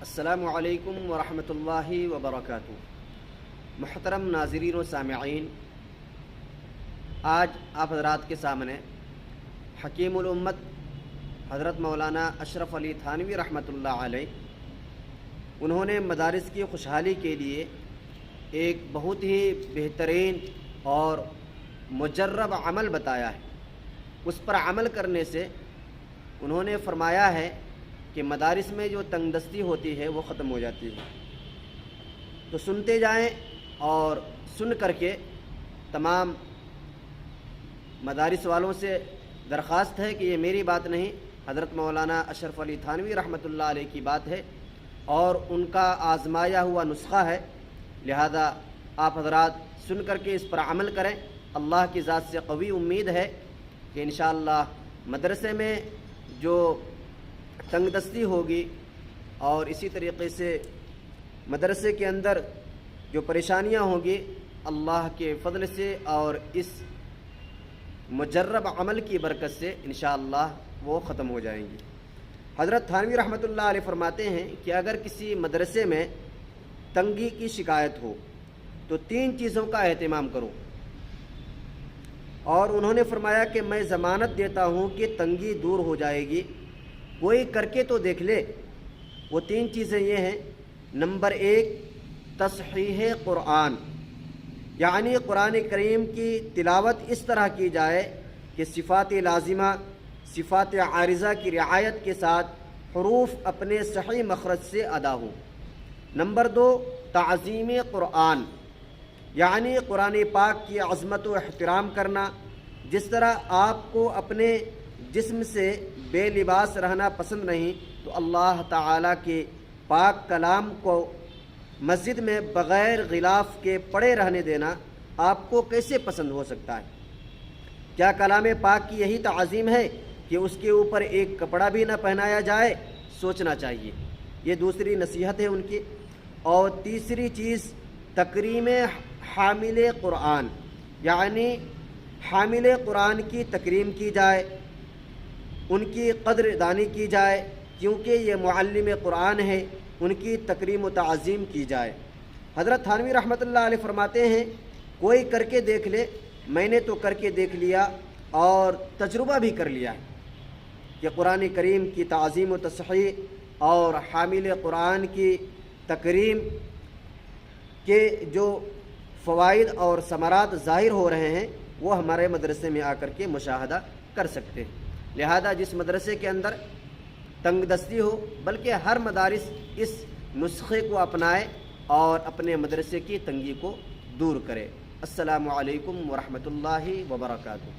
السلام علیکم ورحمۃ اللہ وبرکاتہ۔ محترم ناظرین و سامعین، آج آپ حضرات کے سامنے حکیم الامت حضرت مولانا اشرف علی تھانوی رحمۃ اللہ علیہ انہوں نے مدارس کی خوشحالی کے لیے ایک بہت ہی بہترین اور مجرب عمل بتایا ہے۔ اس پر عمل کرنے سے انہوں نے فرمایا ہے کہ مدارس میں جو تنگ دستی ہوتی ہے وہ ختم ہو جاتی ہے۔ تو سنتے جائیں اور سن کر کے تمام مدارس والوں سے درخواست ہے کہ یہ میری بات نہیں، حضرت مولانا اشرف علی تھانوی رحمۃ اللہ علیہ کی بات ہے اور ان کا آزمایا ہوا نسخہ ہے، لہذا آپ حضرات سن کر کے اس پر عمل کریں۔ اللہ کی ذات سے قوی امید ہے کہ انشاءاللہ مدرسے میں جو تنگ دستی ہوگی اور اسی طریقے سے مدرسے کے اندر جو پریشانیاں ہوں گی، اللہ کے فضل سے اور اس مجرب عمل کی برکت سے انشاءاللہ وہ ختم ہو جائیں گی۔ حضرت تھانوی رحمۃ اللہ علیہ فرماتے ہیں کہ اگر کسی مدرسے میں تنگی کی شکایت ہو تو 3 چیزوں کا اہتمام کرو، اور انہوں نے فرمایا کہ میں ضمانت دیتا ہوں کہ تنگی دور ہو جائے گی، کوئی کر کے تو دیکھ لے۔ وہ 3 چیزیں یہ ہیں۔ نمبر 1، تصحیح قرآن، یعنی قرآن کریم کی تلاوت اس طرح کی جائے کہ صفات لازمہ صفات عارضہ کی رعایت کے ساتھ حروف اپنے صحیح مخرج سے ادا ہوں۔ نمبر 2، تعظیم قرآن، یعنی قرآن پاک کی عظمت و احترام کرنا۔ جس طرح آپ کو اپنے جسم سے بے لباس رہنا پسند نہیں، تو اللہ تعالیٰ کے پاک کلام کو مسجد میں بغیر غلاف کے پڑے رہنے دینا آپ کو کیسے پسند ہو سکتا ہے؟ کیا کلام پاک کی یہی تعظیم ہے کہ اس کے اوپر ایک کپڑا بھی نہ پہنایا جائے؟ سوچنا چاہیے۔ یہ دوسری نصیحت ہے ان کی۔ اور تیسری چیز، تکریم حامل قرآن، یعنی حامل قرآن کی تکریم کی جائے، ان کی قدر دانی کی جائے، کیونکہ یہ معلم قرآن ہے، ان کی تکریم و تعظیم کی جائے۔ حضرت تھانوی رحمۃ اللہ علیہ فرماتے ہیں کوئی کر کے دیکھ لے، میں نے تو کر کے دیکھ لیا اور تجربہ بھی کر لیا ہے کہ قرآن کریم کی تعظیم و تصحیح اور حامل قرآن کی تکریم کے جو فوائد اور ثمرات ظاہر ہو رہے ہیں وہ ہمارے مدرسے میں آ کر کے مشاہدہ کر سکتے ہیں۔ لہذا جس مدرسے کے اندر تنگ دستی ہو، بلکہ ہر مدارس اس نسخے کو اپنائے اور اپنے مدرسے کی تنگی کو دور کرے۔ السلام علیکم ورحمۃ اللہ وبرکاتہ۔